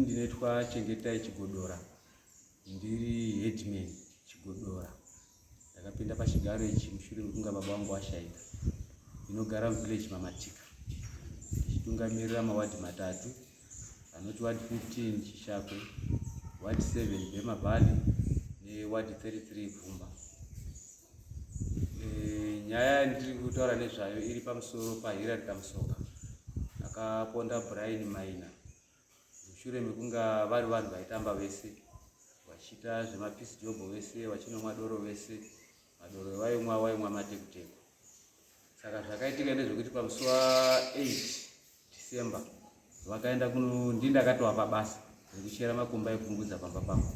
Ndinoitwa Chengetai Chigodora, ndiri headman Chigodora. Ndakapinda pachigaro ichi mushure mekunga baba vangu vashaika. Ndinogara muvillage Mamatika, ndichitungamirira mawadi matatu anoti ward 15 Chishakwe, ward 7 Bhema Valley neward 33 Vhumba. Nyaya yandiri kutaura nezvayo iri pamusoro paHillary Kamusoka akaponda Brian Maina mushure mekunga vari vanhu vaitamba vese vachiita zvemapeace job vese vachinomwa doro vese madoro vaimwa matekuteko. Saka zvakaitika ndezvekuti pamusi wa8 December vakaenda ndakatova basa rekuchera makomba ekungudza pamba pangu.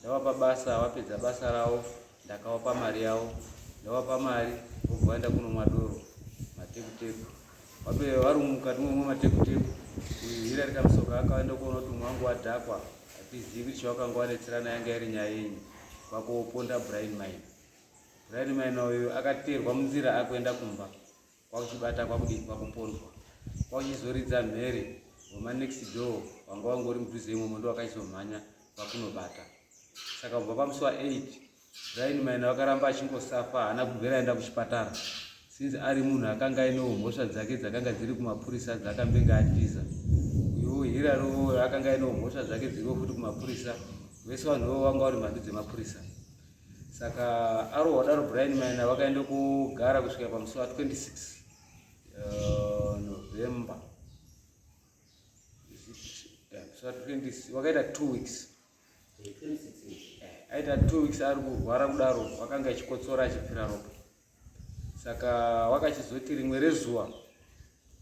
Ndavapa basa, vapedza basa ravo ndakavapa mari yavo, ndavapa mari vobva vaenda kunomwa doro matekuteko. Vari mukati momwe matekuteko, Hillary Kamusoka akaenda kuona kuti umwe wangu wadhakwa, hatizivi kuti chavakanga vanetserana yanga iri nyaya yenyu, kwakuponda Brian Maina. Brian Maina uyu akateerwa munzira akuenda kumba, kwakuchibata kwakupondwa, kwakuchizoridza mhere wema next door wanga wangori mudhuze imomo ndo wakachizomhanya kwakunobata. Saka kubva pamusi wa8 Brian Maina vakaramba achingosafa, haana kubvera aenda kuchipatara since ari munhu akanga ainewo mhosva dzake dzakanga dziri kumapurisa dzakambenga atiza. Uyo Hillary akanga ainewo mhosva dzake dziriwo futi kumapurisa, vese vanhuvo vanga vari mhando dzemapurisa. Saka arohwa daro Brian Maina vakaenda kugara kusvika pamusi wa26 November, vakaita 2 weeks. Aita 2 weeks ari kurwara kudaro, vakanga achikotsora achipfira ropa. Saka wakachizoti rimwe rezuva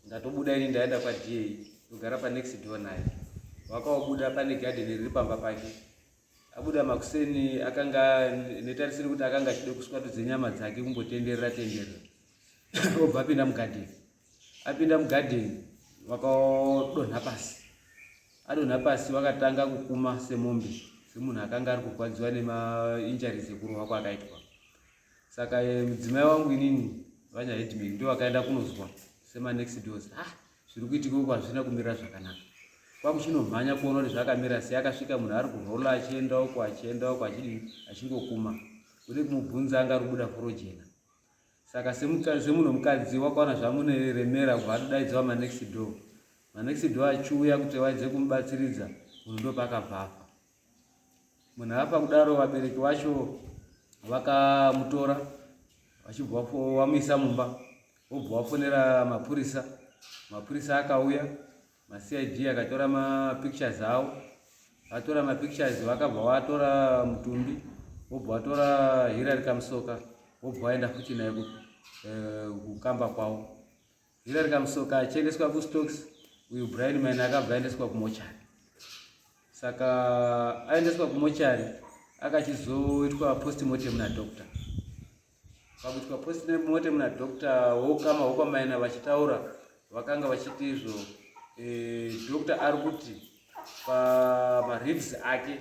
ndatobuda ini ndaenda paDA kugara panext door naye. Wakaobuda pane garden riri pamba pake. Abuda makuseni akanga netarisiri kuti akanga achida kuswatudza nyama dzake kumbotenderera. Obva apinda mugarden. Apinda mugarden wakaodonha pasi. Adonha pasi wakatanga kukuma semombe, semunhu akanga ari kurwadziwa nemainjuries ekurohwa kwakaitwa. Saka mudzimai wangu inini vanya headman ndio vakaenda kunozwa sema next doors, zviri kuitika uko hazvina kumira zvakanaka. Kwakuchinomhanya kuona kuti zvakamira sei. Akasvika munhu ari kurola achienda uko achingokuma, uri kumubvunza anga rubuda forojena. Saka semunhu mukadzi wakaona zvamuneremera kubva atodaidza manext door. Manext door achiuya kuti vaidze kumubatsiridza, munhu ndo pakabva afa. Munhu apa kudaro vabereki vacho vakamutora vachibva vamuisa mumba, vobva vafonera mapurisa. Mapurisa akauya, maCID akatora mapictures avo. Vatora mapictures vakabva vatora mutumbi, vobva vatora Hillary Kamusoka, vobva vaenda futi naye kukamba kwavo. Hillary Kamusoka achiendeswa kuStokes, uyu Brian Maina akabva aendeswa kumochari. Saka aendeswa kumochari akachizoitwa postmortem nadoctor. Pakuitwa postmortem nadoctor, wokama wokwamaina vachitaura vakanga vachiti izvo doctor ari kuti pamaribs ake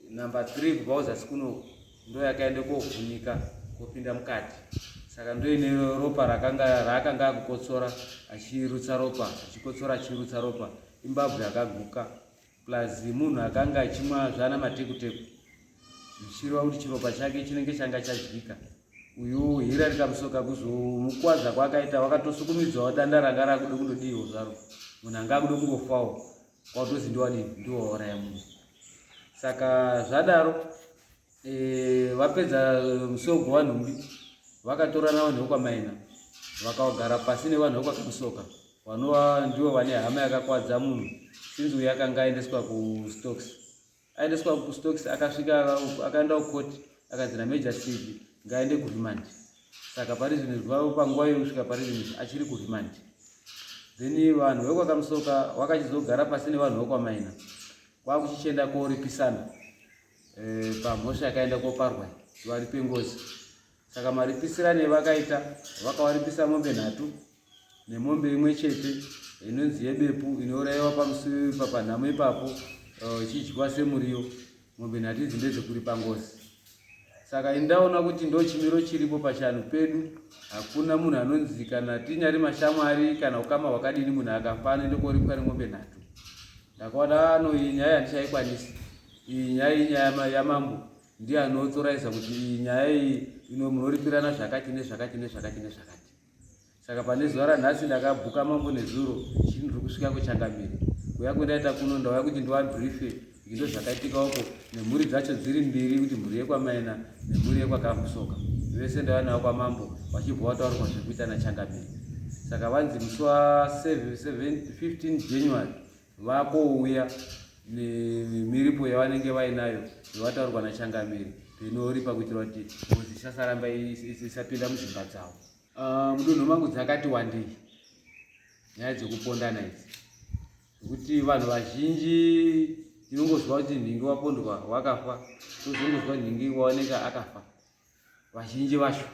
number 3 kubva kuzasi kuno ndo yakaenda kovhunika kopinda mukati. Saka ndo ine ropa raakanga akukotsora achirutsa ropa, achikotsora achirutsa ropa, imbabvu yakaguka, plus munhu akanga achimwa zvana matekuteko zvichireva kuti chiropa chake chinenge changa chadyika. Uyu Hillary Kamusoka kuzomukwadza kwakaita, wakatosukumidzawo danda ranga rakuda kundodiwa zvaro, munhu anga akuda kungofawo kwautozi ndiwo wauraya munhu. Saka zvadaro vapedza musogo wanhumbi vakatora navanhu vokwamaina vakaogara pasi nevanhu vokwakamusoka vanova ndivo vane hama yakakwadza munhu sinzi uyu akanga aendeswa kuStokes. Aendeswa kuStokes akasvika akaenda kukoti akanzi naMajor Steve ngaende kurimandi. Saka parizvino zvavo panguva yokusvika parizvino achiri kurimandi. Then vanhu vokwakamusoka vakachizogara pasi nevanhu vokwamaina kwakuchichenda koripisana pamhosva yakaenda koparwa vari pengozi. Saka maripisirane vakaita, vakavaripisa mombe 3 nemombe imwe chete inonzi yebepu inourayiwa pamusi panhamo ipapo ichidyiwa semuriwo. Mombe 3 idzi ndedzekuripa ngozi. Saka indaona kuti ndo chimiro chiripo pachanhu pedu, hakuna munhu anonzi kana tinyari mashamwari kana ukama hwakadini munhu akafa anoende koripwa nemombe 3. ndakaona ano iyi nyaya handichaikwanisi, iyi nyaya yamambo ndiye anotsoraisa kuti iyi nyaya iyi munoripirana zvakati nezvakati nezvakati nezvakati. Saka pane zuva ranhasi ndakabhuka mambo nezuro chini ndiri kusvika kuChangamire, kuya kwendaita kuno ndauya kuti ndivabrife ndo zvakaitika uko, nemhuri dzacho dziri mbiri, kuti mhuri yekwamaina nemhuri yekwakamusoka, vese ndauya navo kwamambo vachibva vataurwa zvekuita naChangamire. Saka vanzi musi wa15 January vakouya nemiripo yavanenge vainayo yavataurwa naChangamire pinoripa kuitira kuti mhodzi isasaramba isapinda mudzimba dzavo. Mudunhu mangu dzakati wandei nyaya dzekupondana idzi, zvokuti vanhu vazhinji tinongozwa kuti nhingi wapondwa wakafa, tozongozwa nhingi waoneka akafa, vazhinji vacho